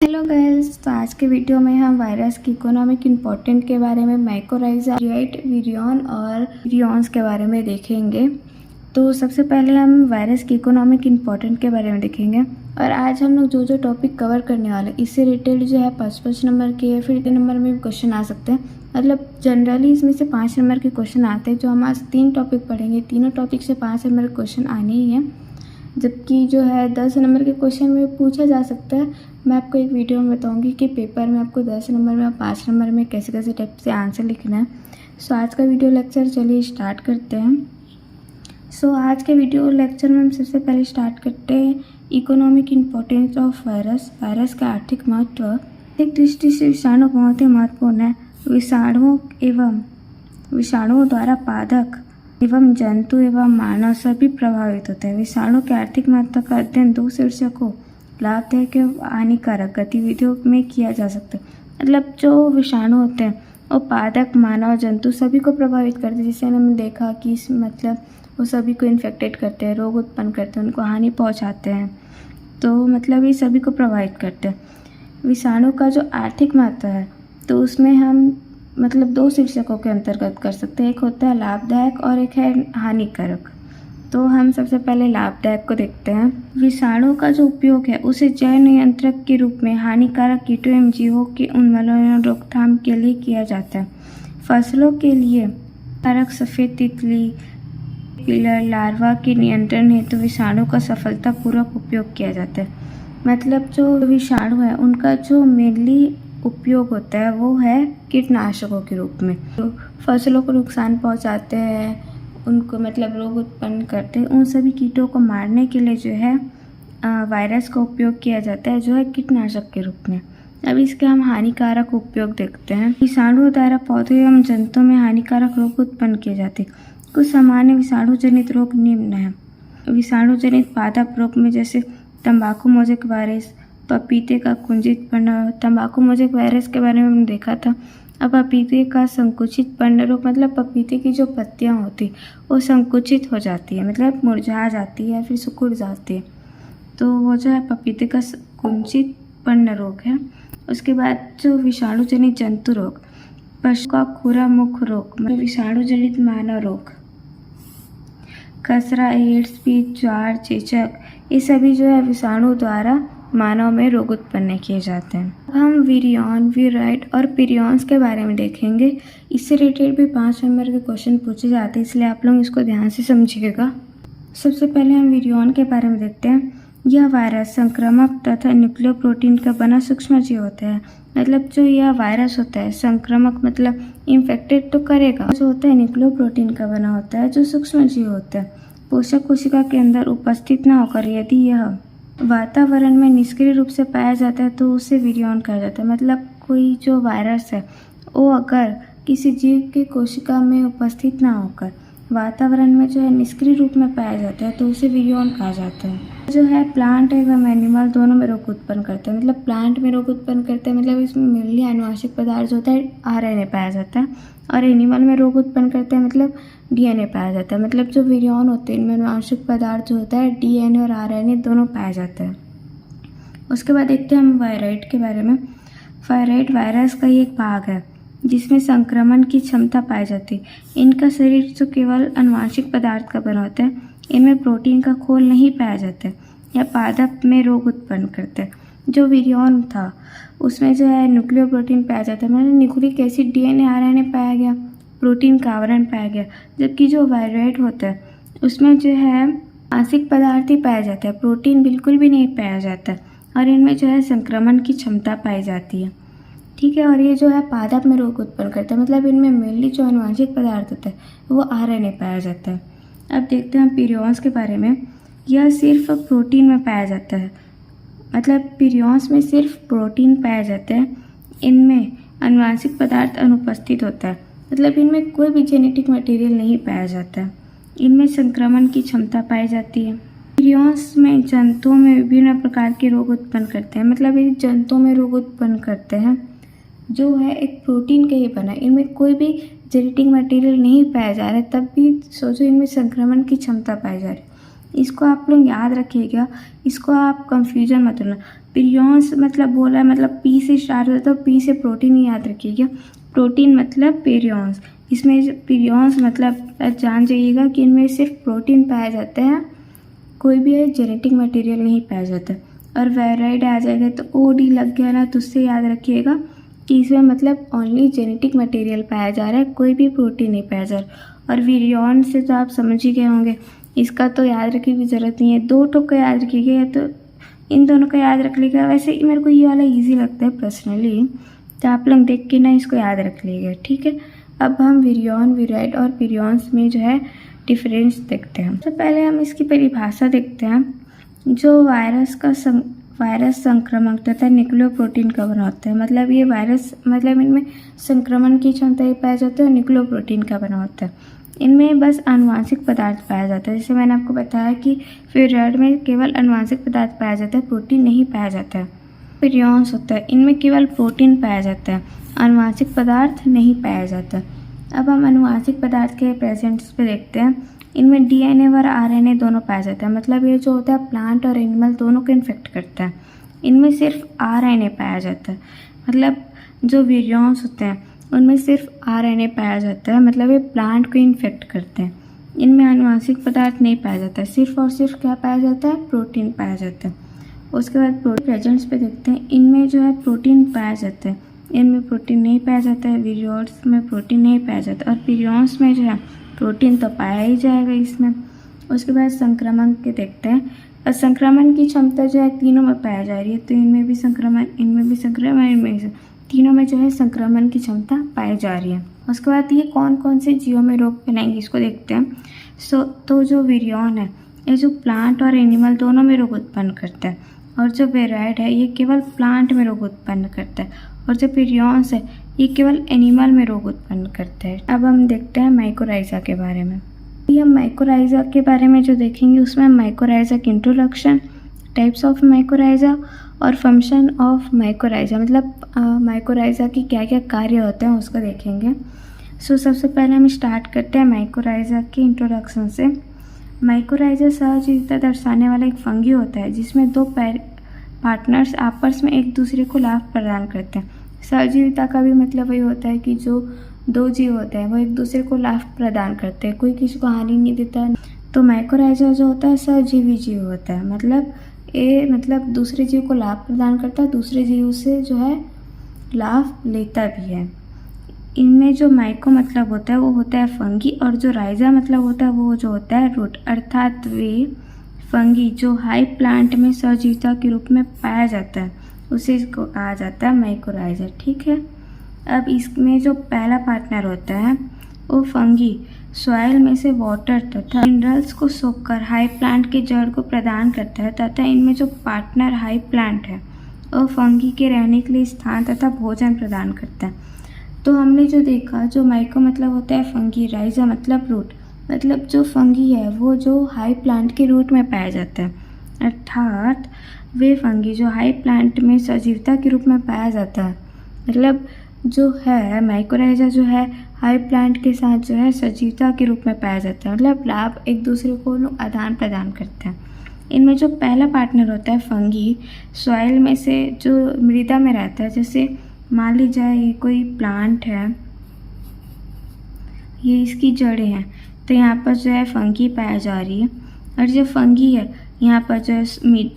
Hello guys, तो आज के वीडियो में हम वायरस की इकोनॉमिक इम्पोर्टेंट के बारे में माइकोराइजा, विरियन और विरियंस के बारे में देखेंगे। तो सबसे पहले हम वायरस की इकोनॉमिक इम्पोर्टेंट के बारे में देखेंगे। और आज हम लोग जो टॉपिक कवर करने वाले इससे रिलेटेड जो है 5 नंबर के या फिर 3 नंबर में भी क्वेश्चन आ सकते हैं। मतलब जनरली इसमें से 5 नंबर के क्वेश्चन आते हैं। जो हम आज 3 टॉपिक पढ़ेंगे, तीनों टॉपिक से 5 नंबर के क्वेश्चन आने ही हैं। जबकि जो है 10 नंबर के क्वेश्चन में पूछा जा सकता है। मैं आपको एक वीडियो में बताऊंगी कि पेपर में आपको 10 नंबर में और 5 नंबर में कैसे कैसे टाइप से आंसर लिखना है। सो आज का वीडियो लेक्चर चलिए स्टार्ट करते हैं। सो आज के वीडियो लेक्चर में हम सबसे पहले स्टार्ट करते हैं economic importance of virus. Virus का आर्थिक महत्व। एक दृष्टि से विषाणु बहुत ही महत्वपूर्ण है। विषाणुओं द्वारा पादप एवं जंतु एवं मानव सभी प्रभावित होते हैं। विषाणु के आर्थिक महत्व का अध्ययन 2 शीर्षकों लाभदायक एवं हानिकारक गतिविधियों में किया जा सकता है। मतलब जो विषाणु होते हैं वो पादप, मानव, जंतु सभी को प्रभावित करते हैं। जिसे हमने देखा कि मतलब वो सभी को इन्फेक्टेड करते हैं, रोग उत्पन्न करते हैं, उनको हानि पहुंचाते हैं। तो मतलब ये सभी को प्रभावित करते हैं। विषाणु का जो आर्थिक महत्व है तो उसमें हम मतलब 2 शीर्षकों के अंतर्गत कर सकते हैं। एक होता है लाभदायक और एक है हानिकारक। तो हम सबसे पहले लाभदायक को देखते हैं। विषाणु का जो उपयोग है उसे जैव नियंत्रक के रूप में हानिकारक कीटों एवं जीवों के उन्मूलन और रोकथाम के लिए किया जाता है। फसलों के लिए कारक सफ़ेद तितली पिलर लार्वा के नियंत्रण हेतु विषाणु का सफलतापूर्वक उपयोग किया जाता है। मतलब जो विषाणु है उनका जो मेनली उपयोग होता है वो है कीटनाशकों के रूप में। तो फसलों को नुकसान पहुंचाते हैं, उनको मतलब रोग उत्पन्न करते हैं। उन सभी कीटों को मारने के लिए जो है वायरस का उपयोग किया जाता है, जो है कीटनाशक के रूप में। अब इसके हम हानिकारक उपयोग देखते हैं। विषाणुओं द्वारा पौधों एवं जंतुओं में हानिकारक रोग उत्पन्न किए जाते हैं। कुछ सामान्य विषाणु जनित रोग निम्न हैं। विषाणु जनित पादप रोग में जैसे तंबाकू मोजेक वायरस, पपीते का कुंजित पर्ण। तंबाकू मोजेक वायरस के बारे में हमने देखा था। अब पपीते का संकुचित पर्ण रोग, मतलब पपीते की जो पत्तियां होती वो संकुचित हो जाती है, मतलब मुरझा जाती है या फिर सिकुड़ जाती है। तो वो जो है पपीते का कुंचित पर्ण रोग है। उसके बाद जो विषाणु जनित जंतु रोग, पशु का खुरा मुख रोग, मतलब विषाणु जनित मानव रोग, खसरा, एड्स, पीत, ज्वार, चेचक, ये सभी जो है विषाणु द्वारा मानव में रोग उत्पन्न किए जाते हैं। अब हम विरियन, विराइड और पिरियंस के बारे में देखेंगे। इससे रिलेटेड भी 5 नंबर के क्वेश्चन पूछे जाते हैं, इसलिए आप लोग इसको ध्यान से समझिएगा। सबसे पहले हम विरियन के बारे में देखते हैं। यह वायरस संक्रामक तथा न्यूक्लियो प्रोटीन का बना सूक्ष्म जीव होता है। मतलब जो यह वायरस होता है संक्रामक, मतलब इन्फेक्टेड तो करेगा। जो होता है न्यूक्लियो प्रोटीन का बना होता है, जो सूक्ष्म जीव होता है। पोषक कोशिका के अंदर उपस्थित न होकर यदि यह वातावरण में निष्क्रिय रूप से पाया जाता है तो उसे विरियन कहा जाता है। मतलब कोई जो वायरस है वो अगर किसी जीव के कोशिका में उपस्थित ना होकर वातावरण में जो है निष्क्रिय रूप में पाया जाता है तो उसे विरियन कहा जाता है। जो है प्लांट एवं एनिमल दोनों में रोग उत्पन्न करते हैं। मतलब प्लांट में रोग उत्पन्न करते हैं, मतलब इसमें मेनली आनुवांशिक पदार्थ जो होता है आरएनए पाया जाता है। और एनिमल में रोग उत्पन्न करते हैं, मतलब डीएनए पाया जाता है। मतलब जो विरियन होते हैं इनमें आनुवांशिक पदार्थ जो होता है डीएनए और आरएनए दोनों पाया जाता है। उसके बाद देखते हैं हम वायराइड के बारे में। वायराइड वायरस का ही एक भाग है जिसमें संक्रमण की क्षमता पाई जाती है। इनका शरीर जो केवल आनुवांशिक पदार्थ का बना होता है, इनमें प्रोटीन का खोल नहीं पाया जाता है या पादप में रोग उत्पन्न करते हैं। जो विरियन था उसमें जो है न्यूक्लियो प्रोटीन पाया जाता है, मतलब न्यूक्लिक एसिड, डीएनए, आरएनए पाया गया, प्रोटीन का आवरण पाया गया। जबकि जो वायराइड होता है उसमें जो है आंशिक पदार्थ ही पाया जाता है, प्रोटीन बिल्कुल भी नहीं पाया जाता है। और इनमें जो है संक्रमण की क्षमता पाई जाती है। ठीक है। और ये जो है पादप में रोग उत्पन्न करता है, मतलब इनमें मेनली जो आनुवांशिक पदार्थ होता है वो आरएनए पाया जाता है। अब देखते हैं पिरियंस के बारे में। यह सिर्फ प्रोटीन में पाया जाता है, मतलब पिरियंस में सिर्फ प्रोटीन पाया जाता है। इनमें आनुवांशिक पदार्थ अनुपस्थित होता है, मतलब इनमें कोई भी जेनेटिक मटेरियल नहीं पाया जाता है। इनमें संक्रमण की क्षमता पाई जाती है। पिरियंस में जंतुओं में विभिन्न प्रकार के रोग उत्पन्न करते हैं, मतलब ये जंतुओं में रोग उत्पन्न करते हैं जो है एक प्रोटीन का ही बना है। इनमें कोई भी जेनेटिक मटेरियल नहीं पाया जा रहा है, तब भी सोचो इनमें संक्रमण की क्षमता पाई जा रही है। इसको आप लोग याद रखिएगा, इसको आप कंफ्यूजन मत होना। पिरियॉन्स मतलब बोला मतलब पी से स्टार्ट होता है, तो पी से प्रोटीन ही याद रखिएगा। प्रोटीन मतलब पिरियॉन्स। इसमें पिरियॉन्स मतलब जान जाइएगा कि इनमें सिर्फ प्रोटीन पाया जाता है, कोई भी जेनेटिक मटेरियल नहीं पाया जाता। और वेराइड आ जाएगा तो ओ डी लग गया ना, तो उससे याद रखिएगा कि इसमें मतलब ओनली जेनेटिक मटेरियल पाया जा रहा है, कोई भी प्रोटीन नहीं पाया जा रहा। और विरियॉन से तो आप समझ ही गए होंगे, इसका तो याद रखने की ज़रूरत नहीं है, 2 टोक का याद रखिएगा या तो इन दोनों का याद रख लीजिएगा। वैसे मेरे को ये वाला ईजी लगता है पर्सनली, तो आप लोग देख के ना इसको याद रख लीजिएगा, ठीक है। अब हम विरियॉन, विराइड और पिरियॉन्स में जो है डिफरेंस देखते हैं। तो पहले हम इसकी परिभाषा देखते हैं। जो वायरस संक्रमण तथा न्यूक्लियोप्रोटीन का बना होता है, मतलब ये वायरस मतलब इनमें संक्रमण की क्षमता ही पाया जाता है, न्यूक्लियोप्रोटीन का बना होता है। इनमें बस आनुवांशिक पदार्थ पाया जाता है। जैसे मैंने आपको बताया कि विराइड में केवल आनुवांशिक पदार्थ पाया जाता है, प्रोटीन नहीं पाया जाता है। पिरियॉन्स होता है, इनमें केवल प्रोटीन पाया जाता है, आनुवांशिक पदार्थ नहीं पाया जाता। अब हम आनुवांशिक पदार्थ के प्रेजेंट्स पे देखते हैं। इनमें डीएनए और आरएनए दोनों पाया जाता है, मतलब ये जो होता है प्लांट और एनिमल दोनों को इन्फेक्ट करता है। इनमें सिर्फ आरएनए पाया जाता है, मतलब जो विरियॉन्स होते हैं उनमें सिर्फ आरएनए पाया जाता है, मतलब ये प्लांट को इन्फेक्ट करते हैं। इनमें आनुवांशिक पदार्थ नहीं पाया जाता है, सिर्फ और सिर्फ क्या पाया जाता है, प्रोटीन पाया जाता है। उसके बाद प्रोटीन प्रेजेंट्स पे देखते हैं। इनमें जो है प्रोटीन पाया जाता है, इनमें प्रोटीन नहीं पाया जाता है। विरियॉन्स में प्रोटीन नहीं पाया जाता, और पिरियॉन्स में जो है प्रोटीन तो पाया ही जाएगा इसमें। उसके बाद संक्रमण के देखते हैं। और संक्रमण की क्षमता जो है तीनों में पाया जा रही है, तो इनमें भी संक्रमण, इनमें भी संक्रमण, इनमें भी, तीनों में जो है संक्रमण की क्षमता पाई जा रही है। उसके बाद ये कौन कौन से जीवों में रोग फैलाएंगे इसको देखते हैं। तो जो विरियॉन है ये जो प्लांट और एनिमल दोनों में रोग उत्पन्न करता है, और जो विराइड है ये केवल प्लांट में रोग उत्पन्न करता है, और जो पिरियॉन्स है ये केवल एनिमल में रोग उत्पन्न करता है। अब हम देखते हैं माइकोराइजा के बारे में। ये हम माइकोराइजा के बारे में जो देखेंगे उसमें माइकोराइजा की इंट्रोडक्शन, टाइप्स ऑफ माइकोराइजा और फंक्शन ऑफ माइकोराइजा, मतलब माइकोराइजा की क्या क्या कार्य होते हैं उसको देखेंगे। सबसे पहले हम स्टार्ट करते हैं माइकोराइजा की इंट्रोडक्शन से। माइकोराइजा सहजीविता दर्शाने वाला एक फंगी होता है जिसमें 2 पार्टनर्स आपस में एक दूसरे को लाभ प्रदान करते हैं। सहजीविता का भी मतलब वही होता है कि जो 2 जीव होते हैं वो एक दूसरे को लाभ प्रदान करते हैं, कोई किसी को हानि नहीं देता है। तो माइकोराइजा जो होता है सहजीवी जीव होता है, मतलब दूसरे जीव को लाभ प्रदान करता है, दूसरे जीव से जो है लाभ लेता भी है। इनमें जो माइको मतलब होता है वो होता है फंगी, और जो राइजा मतलब होता है वो जो होता है रूट, अर्थात वे फंगी जो हाई प्लांट में सहजीविता के रूप में पाया जाता है उसे इसको कहा जाता है माइकोराइजा, ठीक है। अब इसमें जो पहला पार्टनर होता है वो फंगी सॉइल में से वाटर तथा मिनरल्स को सोखकर हाई प्लांट के जड़ को प्रदान करता है, तथा इनमें जो पार्टनर हाई प्लांट है वो फंगी के रहने के लिए स्थान तथा भोजन प्रदान करता है। तो हमने जो देखा, जो माइको मतलब होता है फंगी, राइजा मतलब रूट, मतलब जो फंगी है वो जो हाई प्लांट के रूट में पाया जाता है, अर्थात वे फंगी जो हाई प्लांट में सजीवता के रूप में पाया जाता है, मतलब जो है माइकोराइजा जो है हाई प्लांट के साथ जो है सजीवता के रूप में पाया जाता है, मतलब लाभ एक दूसरे को लोग आदान प्रदान करते हैं। इनमें जो पहला पार्टनर होता है फंगी सॉइल में से जो मृदा में रहता है, जैसे मान लीजिए ये कोई प्लांट है, ये इसकी जड़ें हैं, तो यहाँ पर जो है फंगी पाया जा रही है, और जो फंगी है यहाँ पर जो है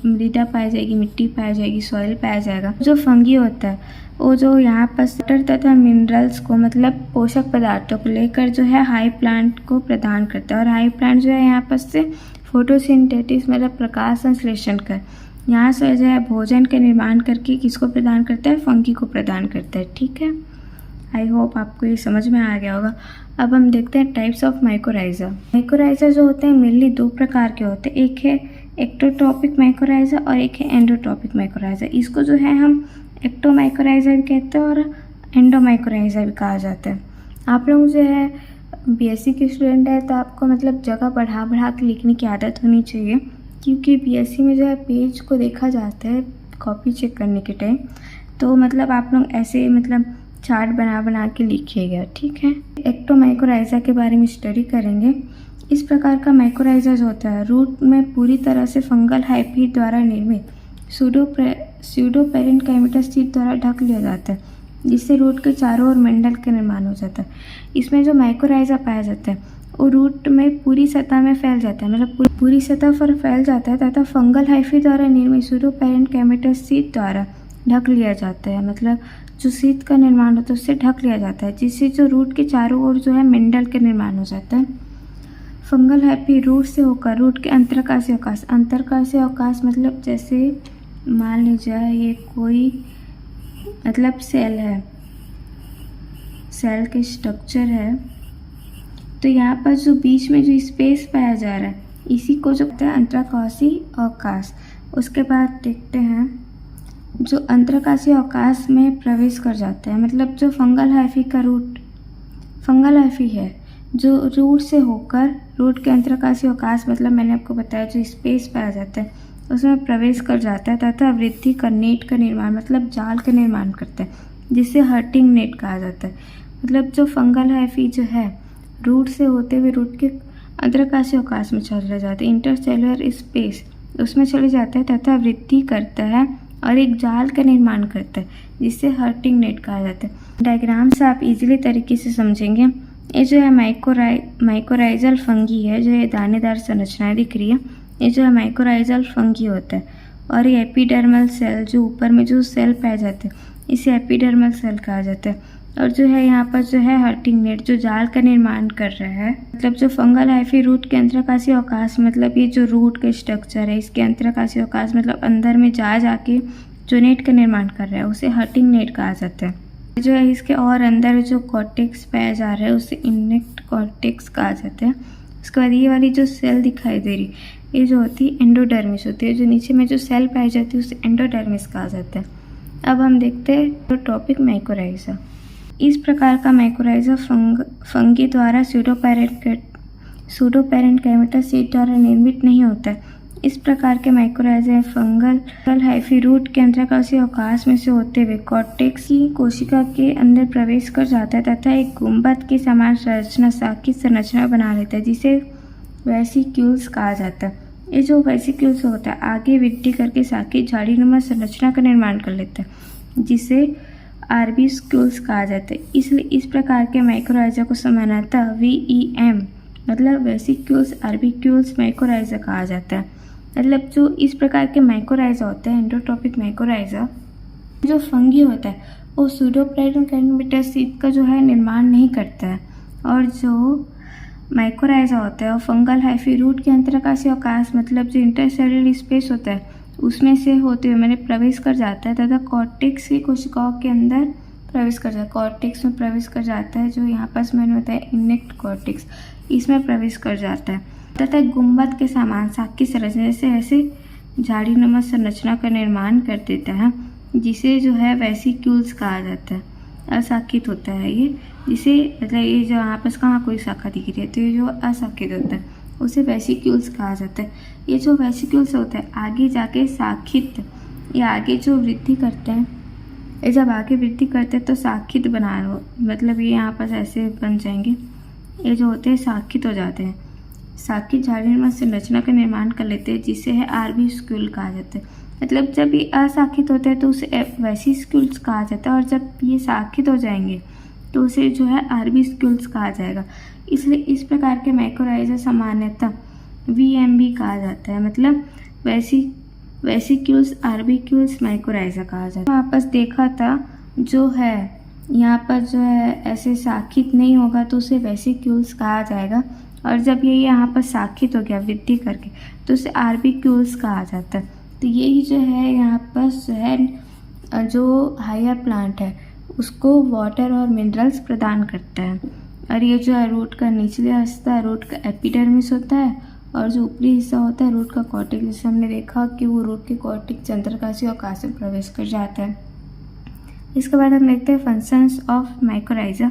मृदा पाई जाएगी, मिट्टी पाई जाएगी, सॉइल पाया जाएगा। जो फंगी होता है वो जो यहाँ पर वाटर तथा मिनरल्स को, मतलब पोषक पदार्थों को लेकर जो है हाई प्लांट को प्रदान करता है, और हाई प्लांट जो है यहाँ पर से फोटोसिंथेसिस मतलब प्रकाश संश्लेषण कर यहाँ से जो है भोजन का निर्माण करके किसको प्रदान करता है, फंगी को प्रदान करता है, ठीक है। आई होप आपको ये समझ में आ गया होगा। अब हम देखते हैं टाइप्स ऑफ माइकोराइजा। माइकोराइजा जो होते हैं मेनली 2 प्रकार के होते हैं, एक है एक्टोटॉपिक माइकोराइजा और एक है एंडोटॉपिक माइकोराइजा। इसको जो है हम एक्टोमाइकोराइजा भी कहते हैं और एंडोमाइकोराइजा भी कहा जाता है। आप लोग जो है बीएससी के स्टूडेंट है तो आपको मतलब जगह बढ़ा के लिखने की आदत होनी चाहिए, क्योंकि बीएससी में जो है पेज को देखा जाता है कॉपी चेक करने के टाइम, तो मतलब आप लोग ऐसे मतलब चार्ट बना के लिखिएगा, ठीक है। एक्टोमाइकोराइजा के बारे में स्टडी करेंगे। इस प्रकार का माइकोराइजा जो होता है रूट में पूरी तरह से फंगल हाइफी द्वारा निर्मित स्यूडोपेरेन्काइमेटा शीट द्वारा ढक लिया जाता है, जिससे रूट के चारों ओर मंडल का निर्माण हो जाता है। इसमें जो माइकोराइजा पाया जाता है वो रूट में पूरी सतह में फैल जाता है, मतलब पूरी सतह पर फैल जाता है तथा फंगल हाइफी द्वारा निर्मित स्यूडोपेरेन्काइमेटा शीट द्वारा ढक लिया जाता है, मतलब जो शीट का निर्माण होता है उससे ढक लिया जाता है, जिससे जो रूट के चारों ओर जो है मंडल का निर्माण हो जाता है। फंगल हाइफी रूट से होकर रूट के अंतरकाशीय अवकाश, अंतरकाशीय अवकाश मतलब जैसे मान लीजिए ये कोई मतलब सेल है, सेल के स्ट्रक्चर है, तो यहाँ पर जो बीच में जो स्पेस पाया जा रहा है इसी को जो कहते हैं अंतरकाशीय अवकाश। उसके बाद देखते हैं जो अंतरकाशीय अवकाश में प्रवेश कर जाता है, मतलब जो फंगल हाइफी का रूट, फंगल हाइफी है जो रूट से होकर रूट के अंतरकाशीय अवकाश मतलब मैंने आपको बताया जो स्पेस पाया जाता है उसमें प्रवेश कर जाता है तथा वृद्धि कर नेट का निर्माण मतलब जाल का निर्माण करता है, जिसे हर्टिंग नेट कहा जाता है। मतलब जो फंगल हाइफी जो है रूट से होते हुए रूट के अंतरकाशीय अवकाश में चले जाते हैं, इंटरसेलुलर स्पेस उसमें चले जाता है तथा वृद्धि करता है और एक जाल का निर्माण करता है, जिससे हर्टिंग नेट कहा जाता है। डायग्राम से आप इजीली तरीके से समझेंगे। ये जो है माइकोराइजल फंगी है, जो ये दानेदार संरचनाएं दिख रही है, ये जो है माइकोराइजल फंगी होता है। और ये एपिडर्मल सेल जो ऊपर में जो सेल पाए जाते हैं इसे एपिडर्मल सेल कहा जाता है। और जो है यहाँ पर जो है हर्टिंग नेट जो जाल का निर्माण कर रहा है, मतलब जो फंगल हाइफी रूट के अंतरकाशीय अवकाश मतलब ये जो रूट का स्ट्रक्चर है इसके अंतरकाशीय अवकाश मतलब अंदर में जा जाके जो नेट का निर्माण कर रहा है उसे हर्टिंग नेट कहा जाता है। जो है इसके और अंदर जो कॉर्टेक्स पाया जा रहा है उसे इनेक्ट कॉर्टेक्स कहा जाता है। उसके बाद ये वाली जो सेल दिखाई दे रही ये जो होती है एंडोडर्मिस होती है, जो नीचे में जो सेल पाई जाती है उसे एंडोडर्मिस कहा जाता है। अब हम देखते हैं टॉपिक माइकोराइजा। इस प्रकार का माइकोराइजा फंगी द्वारा स्यूडोपेरेन्काइमेटा शीट द्वारा निर्मित नहीं होता है। इस प्रकार के माइकोराइजा फंगल हाइफी रूट के अंतरकाशीय अवकाश में से होते हुए कॉर्टेक्स की कोशिका के अंदर प्रवेश कर जाता है तथा एक गुंबद के समान संरचना शाखित संरचना बना लेता है, जिसे वेसिक्यूल्स कहा जाता है। ये जो वेसिक्यूल्स होता है आगे वृद्धि करके शाखित झाड़ीनुमा संरचना का निर्माण कर लेता है, जिसे आर्बिस्क्यूल्स कहा जाता है। इसलिए इस प्रकार के माइकोराइजा को सामान्यतः VEM मतलब वेसिक्यूल्स आर्बिक्यूल्स माइकोराइजा कहा जाता है। मतलब जो इस प्रकार के माइकोराइजा होते हैं एंडोट्रॉपिक माइकोराइजा, जो फंगी होता है वो स्यूडोपेरेन्काइमेटा शीट का जो है निर्माण नहीं करता है, और जो माइकोराइजा होता है और फंगल हाइफी रूट के अंतरकाशीय अवकाश मतलब जो इंटरसेलुलर स्पेस होता है उसमें से होते हुए मैंने प्रवेश कर जाता है तथा कॉर्टेक्स की कोशिकाओं के अंदर प्रवेश कर जाता है, कॉर्टेक्स में प्रवेश कर जाता है, जो यहाँ पास मैंने बताया इनेक्ट कॉर्टेक्स इसमें प्रवेश कर जाता है तथा गुंबद के समान शाखित संरचना जैसे ऐसे झाड़ीनुमा संरचना का निर्माण कर देता है, जिसे जो है वेसिक्यूल्स कहा जाता है। अशाखित होता है ये, जिसे मतलब ये जो यहाँ पर कहाँ कोई शाखा दिख रही है तो ये जो अशाखित होता है उसे वेसिक्यूल्स कहा जाता है। ये जो वेसिक्यूल्स होता है आगे जाके शाखित, ये आगे जो वृद्धि करते हैं, ये जब आगे वृद्धि करते हैं तो शाखित बना मतलब ये यहाँ पर ऐसे बन जाएंगे, ये जो होते हैं शाखित हो जाते हैं, शाखित झाड़ीनुमा संरचना का निर्माण कर लेते हैं, जिसे है आर्बिस्क्यूल कहा जाता है। मतलब जब ये अशाखित होते हैं तो उसे वेसिक्यूल्स कहा जाता है, और जब ये शाखित हो जाएंगे तो उसे जो है आर्बिस्क्यूल्स कहा जाएगा। इसलिए इस प्रकार के माइकोराइजा सामान्यतः VMB कहा जाता है, मतलब वेसिक्यूल्स आर्बिक्यूल्स माइकोराइजा कहा जाता है। वहाँ पर देखा था जो है यहाँ पर जो है ऐसे शाखित नहीं होगा तो उसे वेसिक्यूल्स कहा जाएगा, और जब ये यहाँ पर शाखित हो गया वृद्धि करके तो उसे आर्बिक्यूल्स कहा जाता है। तो यही जो है यहाँ पर जो है जो हायर प्लांट है उसको वाटर और मिनरल्स प्रदान करता है। और ये जो है रूट का निचले हिस्सा रूट का एपिडर्मिस होता है, और जो ऊपरी हिस्सा होता है रूट का कॉर्टेक्स, जैसे हमने देखा कि वो रूट के कॉर्टेक्स अंतरकाशीय अवकाश में प्रवेश कर जाता है। इसके बाद हम देखते हैं फंक्शंस ऑफ माइकोराइजा।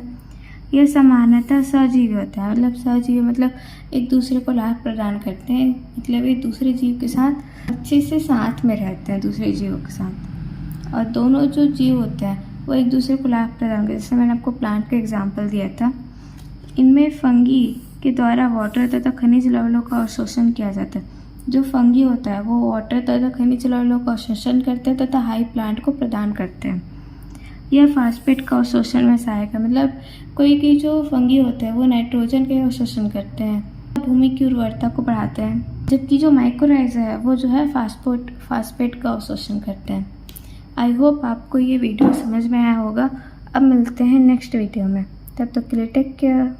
यह सामान्यतः सजीवी होता है, मतलब सजीवी मतलब एक दूसरे को लाभ प्रदान करते हैं, मतलब एक दूसरे जीव के साथ अच्छे से साथ में रहते हैं दूसरे जीवों के साथ, और दोनों जो जीव होते हैं वो एक दूसरे को लाभ प्रदान करते हैं। जैसे मैंने आपको प्लांट का एग्जाम्पल दिया था, इनमें फंगी के द्वारा वाटर तथा खनिज लवणों का अवशोषण किया जाता है, जो फंगी होता है वो वाटर तथा खनिज लवणों का अवशोषण करते हैं तथा हाई प्लांट को प्रदान करते हैं। यह फास्फेट का अवशोषण में सहायक है, मतलब कोई जो फंगी होते हैं वो नाइट्रोजन का अवशोषण करते हैं, भूमि की उर्वरता को बढ़ाते हैं, जबकि जो माइक्रोराइजा है वो जो है फास्फेट का अवशोषण करते हैं। आई होप आपको ये वीडियो समझ में आया होगा। अब मिलते हैं नेक्स्ट वीडियो में, तब तक के लिए टेक केयर।